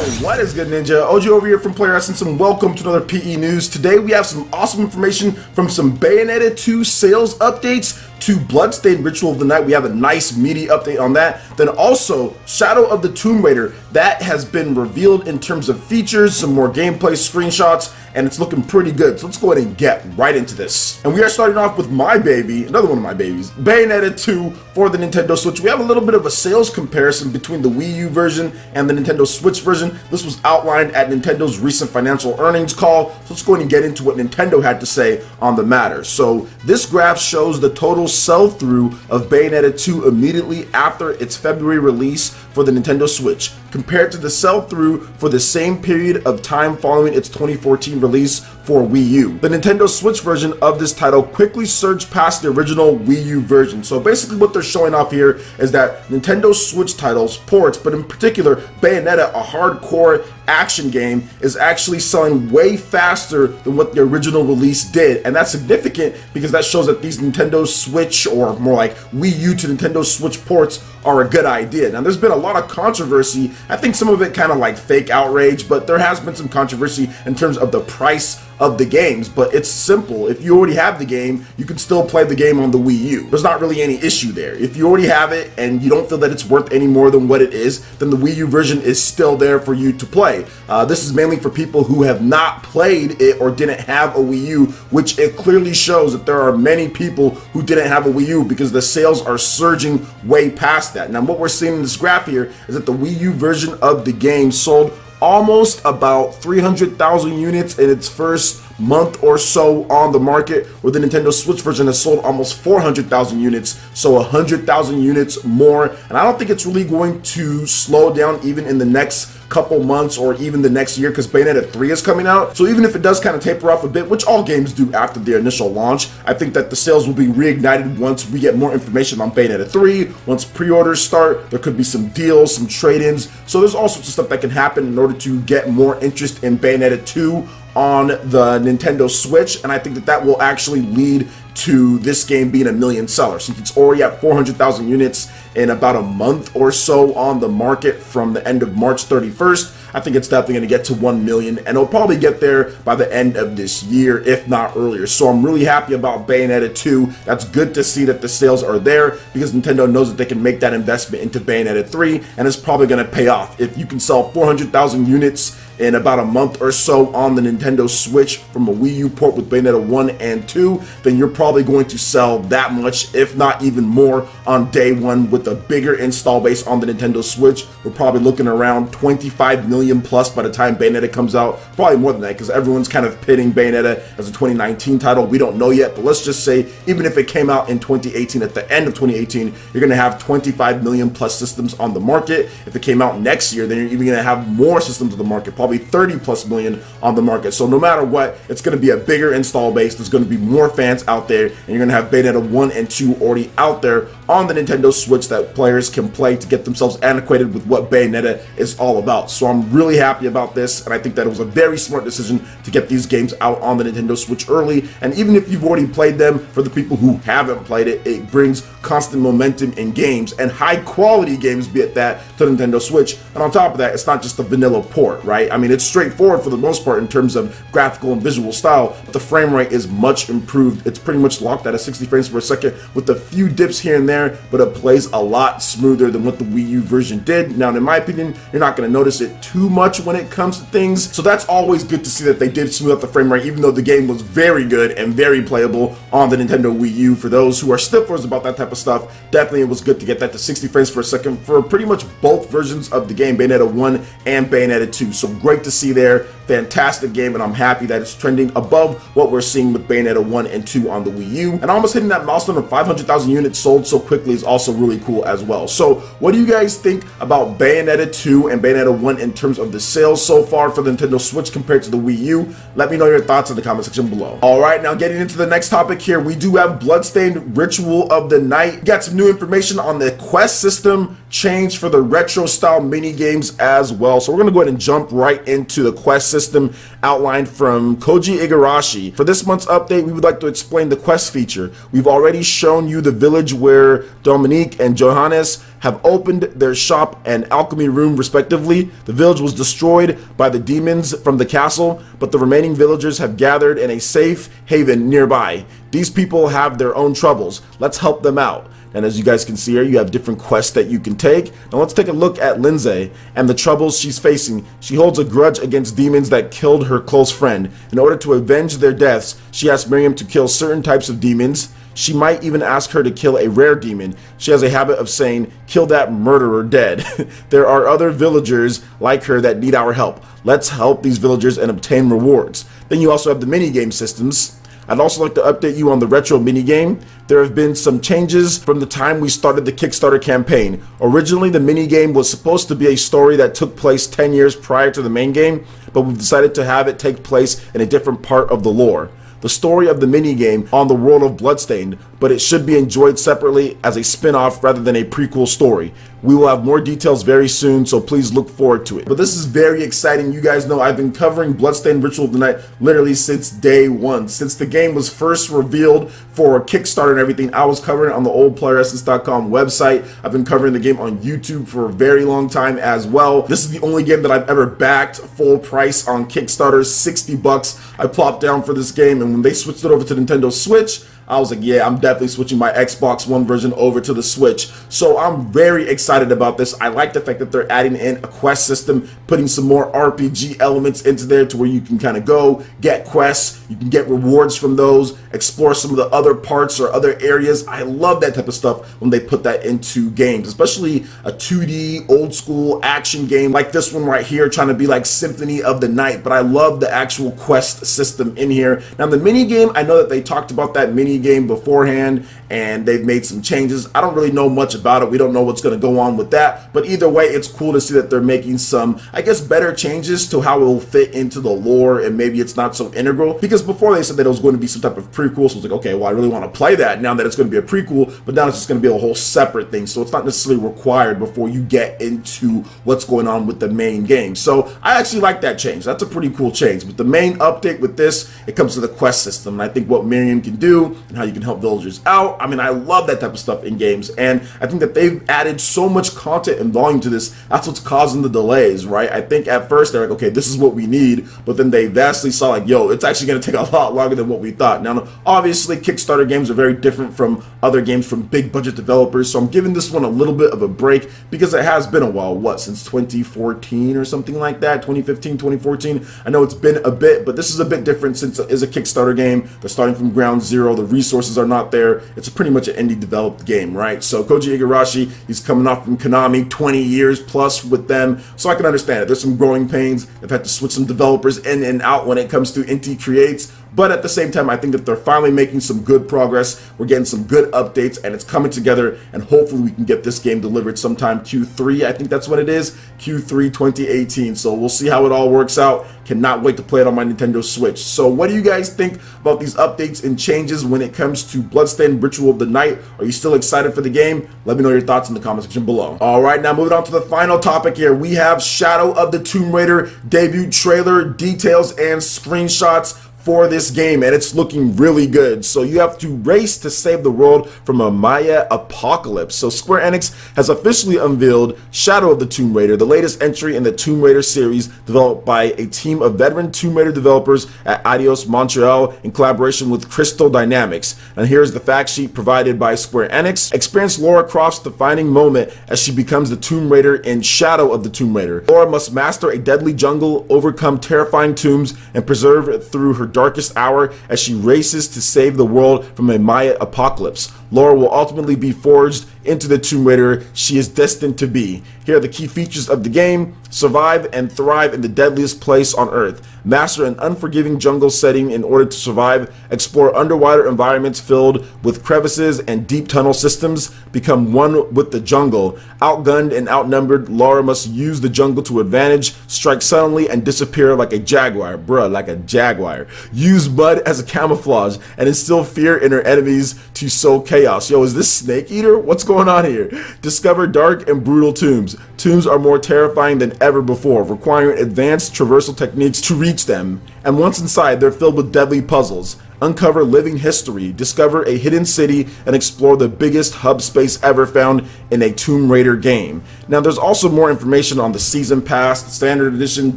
What is good, Ninja? OG over here from Player Essence, and welcome to another PE News. Today we have some awesome information from some Bayonetta 2 sales updates to Bloodstained Ritual of the Night. We have a nice meaty update on that. Then also Shadow of the Tomb Raider, that has been revealed in terms of features, some more gameplay screenshots, and it's looking pretty good. So let's go ahead and get right into this. And we are starting off with my baby, another one of my babies, Bayonetta 2 for the Nintendo Switch. We have a little bit of a sales comparison between the Wii U version and the Nintendo Switch version. This was outlined at Nintendo's recent financial earnings call. So let's go ahead and get into what Nintendo had to say on the matter. So this graph shows the total sell-through of Bayonetta 2 immediately after its February release for the Nintendo Switch, compared to the sell-through for the same period of time following its 2014 release for Wii U. The Nintendo Switch version of this title quickly surged past the original Wii U version. So basically what they're showing off here is that Nintendo Switch titles, ports, but in particular Bayonetta, a hardcore action game, is actually selling way faster than what the original release did. And that's significant because that shows that these Nintendo Switch, or more like Wii U to Nintendo Switch ports, are a good idea. Now there's been a lot of controversy. I think some of it kind of like fake outrage, but there has been some controversy in terms of the price of the games. But it's simple. If you already have the game, you can still play the game on the Wii U. There's not really any issue there. If you already have it and you don't feel that it's worth any more than what it is, then the Wii U version is still there for you to play. This is mainly for people who have not played it or didn't have a Wii U, which it clearly shows that there are many people who didn't have a Wii U because the sales are surging way past that. Now what we're seeing in this graph here is that the Wii U version of the game sold almost about 300,000 units in its first month or so on the market, where the Nintendo Switch version has sold almost 400,000 units, so 100,000 units more. And I don't think it's really going to slow down even in the next couple months or even the next year, because Bayonetta 3 is coming out. So even if it does kind of taper off a bit, which all games do after their initial launch, I think that the sales will be reignited once we get more information on Bayonetta 3. Once pre-orders start, there could be some deals, some trade-ins. So there's all sorts of stuff that can happen in order to get more interest in Bayonetta 2 on the Nintendo Switch, and I think that that will actually lead to this game being a million seller, since it's already at 400,000 units in about a month or so on the market from the end of March 31st. I think it's definitely going to get to 1 million, and it'll probably get there by the end of this year, if not earlier. So I'm really happy about Bayonetta 2. That's good to see that the sales are there, because Nintendo knows that they can make that investment into Bayonetta 3, and it's probably going to pay off. If you can sell 400,000 units in about a month or so on the Nintendo Switch from a Wii U port with Bayonetta 1 and 2, then you're probably going to sell that much, if not even more, on day one. With a bigger install base on the Nintendo Switch, we're probably looking around 25 million plus by the time Bayonetta comes out. Probably more than that, because everyone's kind of pitting Bayonetta as a 2019 title. We don't know yet, but let's just say even if it came out in 2018, at the end of 2018, you're going to have 25 million plus systems on the market. If it came out next year, then you're even going to have more systems on the market, probably 30 plus million on the market. So no matter what, it's going to be a bigger install base. There's going to be more fans out there, and you're going to have Bayonetta 1 and 2 already out there on the Nintendo Switch that players can play to get themselves acquainted with what Bayonetta is all about. So I'm really happy about this, and I think that it was a very smart decision to get these games out on the Nintendo Switch early. And even if you've already played them, for the people who haven't played it, it brings constant momentum in games, and high quality games, be it that, to the Nintendo Switch. And on top of that, it's not just a vanilla port, right? I mean, it's straightforward for the most part in terms of graphical and visual style, but the frame rate is much improved. It's pretty much locked at a 60 frames per second with a few dips here and there, but it plays a lot smoother than what the Wii U version did. Now, in my opinion, you're not going to notice it too much when it comes to things, so that's always good to see that they did smooth up the frame rate, even though the game was very good and very playable on the Nintendo Wii U. For those who are stiflers about that type of stuff, definitely it was good to get that to 60 frames per second for pretty much both versions of the game, Bayonetta 1 and Bayonetta 2. So great to see there. Fantastic game, and I'm happy that it's trending above what we're seeing with Bayonetta 1 and 2 on the Wii U. And almost hitting that milestone of 500,000 units sold so quickly is also really cool as well. So what do you guys think about Bayonetta 2 and Bayonetta 1 in terms of the sales so far for the Nintendo Switch compared to the Wii U? Let me know your thoughts in the comment section below. Alright, now getting into the next topic here, we do have Bloodstained Ritual of the Night. Got some new information on the quest system changed for the retro style mini games as well. So we're going to go ahead and jump right into the quest system outlined from Koji Igarashi. For this month's update, we would like to explain the quest feature. We've already shown you the village where Dominique and Johannes have opened their shop and alchemy room respectively. The village was destroyed by the demons from the castle, but the remaining villagers have gathered in a safe haven nearby. These people have their own troubles. Let's help them out. And as you guys can see here, you have different quests that you can take. Now let's take a look at NewZ and the troubles she's facing. She holds a grudge against demons that killed her close friend. In order to avenge their deaths, she asks Miriam to kill certain types of demons. She might even ask her to kill a rare demon. She has a habit of saying, "Kill that murderer dead." There are other villagers like her that need our help. Let's help these villagers and obtain rewards. Then you also have the minigame systems. I'd also like to update you on the retro minigame. There have been some changes from the time we started the Kickstarter campaign. Originally, the minigame was supposed to be a story that took place 10 years prior to the main game, but we've decided to have it take place in a different part of the lore. The story of the minigame on the world of Bloodstained, but it should be enjoyed separately as a spin-off rather than a prequel story. We will have more details very soon, so please look forward to it. But this is very exciting. You guys know I've been covering Bloodstained Ritual of the Night literally since day one. Since the game was first revealed for Kickstarter and everything, I was covering it on the old playeressence.com website. I've been covering the game on YouTube for a very long time as well. This is the only game that I've ever backed full price on Kickstarter, 60 bucks. I plopped down for this game, and when they switched it over to Nintendo Switch, I was like, yeah, I'm definitely switching my Xbox One version over to the Switch. So I'm very excited about this. I like the fact that they're adding in a quest system, putting some more RPG elements into there to where you can kind of go, get quests, you can get rewards from those, explore some of the other parts or other areas. I love that type of stuff when they put that into games, especially a 2D old school action game like this one right here, trying to be like Symphony of the Night. But I love the actual quest system in here. Now the mini game, I know that they talked about that mini game beforehand and they've made some changes. I don't really know much about it. We don't know what's going to go on with that, but either way, it's cool to see that they're making some, I guess, better changes to how it will fit into the lore, and maybe it's not so integral, because before they said that it was going to be some type of prequel, so it's like, okay, well, I really want to play that now that it's going to be a prequel, but now it's just going to be a whole separate thing, so it's not necessarily required before you get into what's going on with the main game. So I actually like that change. That's a pretty cool change. But the main update with this, it comes to the quest system, and I think what Miriam can do and how you can help villagers out. I mean, I love that type of stuff in games, and I think that they've added so much content and volume to this. That's what's causing the delays, right? I think at first they're like, okay, this is what we need, but then they vastly saw like, yo, it's actually going to take a lot longer than what we thought. Now, obviously, Kickstarter games are very different from other games from big budget developers, so I'm giving this one a little bit of a break because it has been a while. What, since 2014 or something like that? 2015, 2014? I know it's been a bit, but this is a bit different since it is a Kickstarter game. They're starting from ground zero. The resources are not there. It's pretty much an indie developed game, right? So Koji Igarashi, he's coming off from Konami, 20 years plus with them, so I can understand it. There's some growing pains. They've had to switch some developers in and out when it comes to Inti Creates, but at the same time, I think that they're finally making some good progress. We're getting some good updates, and it's coming together, and hopefully we can get this game delivered sometime Q3. I think that's what it is, Q3 2018. So we'll see how it all works out. Cannot wait to play it on my Nintendo Switch. So what do you guys think about these updates and changes when it comes to Bloodstained Ritual of the Night? Are you still excited for the game? Let me know your thoughts in the comment section below. All right, now moving on to the final topic here. We have Shadow of the Tomb Raider debut trailer, details, and screenshots for this game, and it's looking really good. So you have to race to save the world from a Maya apocalypse. So Square Enix has officially unveiled Shadow of the Tomb Raider, the latest entry in the Tomb Raider series, developed by a team of veteran Tomb Raider developers at Eidos Montreal in collaboration with Crystal Dynamics. And here's the fact sheet provided by Square Enix. Experience Lara Croft's defining moment as she becomes the Tomb Raider in Shadow of the Tomb Raider. Lara must master a deadly jungle, overcome terrifying tombs, and preserve it through her darkest hour as she races to save the world from a Maya apocalypse. Lara will ultimately be forged into the Tomb Raider she is destined to be. Here are the key features of the game. Survive and thrive in the deadliest place on Earth. Master an unforgiving jungle setting in order to survive. Explore underwater environments filled with crevices and deep tunnel systems. Become one with the jungle. Outgunned and outnumbered, Lara must use the jungle to advantage. Strike suddenly and disappear like a jaguar. Bruh, like a jaguar. Use mud as a camouflage and instill fear in her enemies to sow chaos chaos. Yo, is this Snake Eater? What's going on here? Discover dark and brutal tombs. Tombs are more terrifying than ever before, requiring advanced traversal techniques to reach them. And once inside, they're filled with deadly puzzles. Uncover living history, discover a hidden city, and explore the biggest hub space ever found in a Tomb Raider game. Now, there's also more information on the Season Pass, the Standard Edition,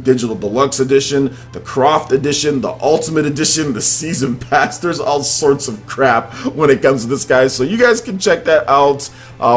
Digital Deluxe Edition, the Croft Edition, the Ultimate Edition, the Season Pass. There's all sorts of crap when it comes to this, guys, so you guys can check that out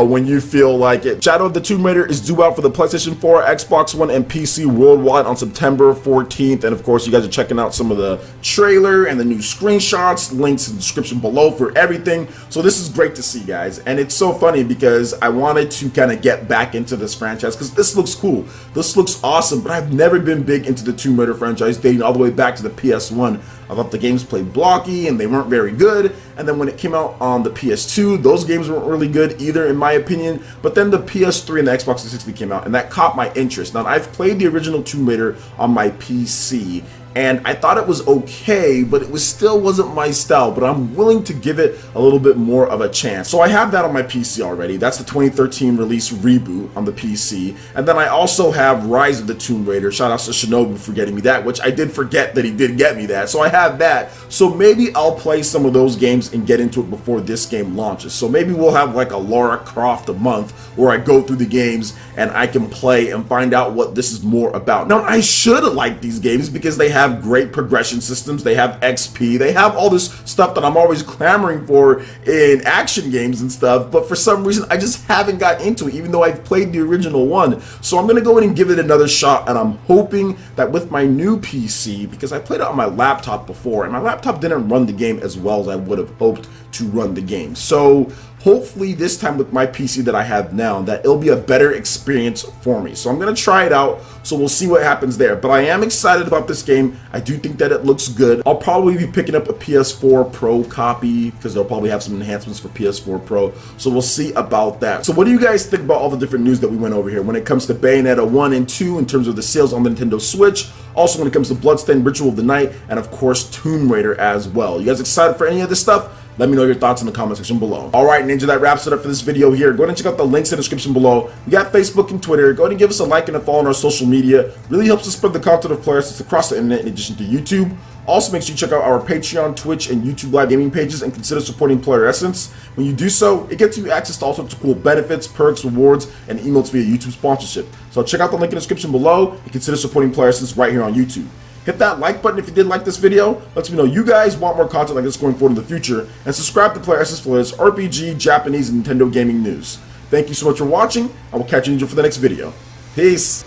when you feel like it. Shadow of the Tomb Raider is due out for the PlayStation 4, Xbox One, and PC worldwide on September 14th, and of course, you guys are checking out some of the trailer and the new screenshots. Links in the description below for everything. So this is great to see, guys, and it's so funny because I wanted to kind of get back into this franchise because this looks cool. This looks awesome, but I've never been big into the Tomb Raider franchise dating all the way back to the PS1. I thought the games played blocky and they weren't very good, and then when it came out on the PS2, those games weren't really good either in my opinion, but then the PS3 and the Xbox 360 came out and that caught my interest. Now, I've played the original Tomb Raider on my PC, and I thought it was okay, but it still wasn't my style, but I'm willing to give it a little bit more of a chance. So I have that on my PC already. That's the 2013 release reboot on the PC. And then I also have Rise of the Tomb Raider. Shout out to Shinobu for getting me that, which I did forget that he did get me that. So I have that. So maybe I'll play some of those games and get into it before this game launches. So maybe we'll have like a Lara Croft a month where I go through the games and I can play and find out what this is more about. Now, I should have liked these games because they have great progression systems, they have XP, they have all this stuff that I'm always clamoring for in action games and stuff, but for some reason I just haven't got into it, even though I've played the original one. So I'm gonna go ahead and give it another shot, and I'm hoping that with my new PC, because I played it on my laptop before, and my laptop didn't run the game as well as I would have hoped to run the game. So hopefully this time with my PC that I have now, that it'll be a better experience for me. So I'm going to try it out, so we'll see what happens there. But I am excited about this game. I do think that it looks good. I'll probably be picking up a PS4 Pro copy because they'll probably have some enhancements for PS4 Pro. So we'll see about that. So what do you guys think about all the different news that we went over here when it comes to Bayonetta 1 and 2 in terms of the sales on the Nintendo Switch? Also when it comes to Bloodstained Ritual of the Night, and of course Tomb Raider as well. You guys excited for any of this stuff? Let me know your thoughts in the comment section below. Alright, Ninja, that wraps it up for this video here. Go ahead and check out the links in the description below. We got Facebook and Twitter. Go ahead and give us a like and a follow on our social media. Really helps us spread the content of Player Essence across the internet in addition to YouTube. Also, make sure you check out our Patreon, Twitch, and YouTube live gaming pages and consider supporting Player Essence. When you do so, it gets you access to all sorts of cool benefits, perks, rewards, and emotes via YouTube sponsorship. So check out the link in the description below and consider supporting Player Essence right here on YouTube. Hit that like button if you did like this video. Lets me know you guys want more content like this going forward in the future. And subscribe to Player Essence for the latest RPG, Japanese, and Nintendo gaming news. Thank you so much for watching. I will catch you for the next video. Peace.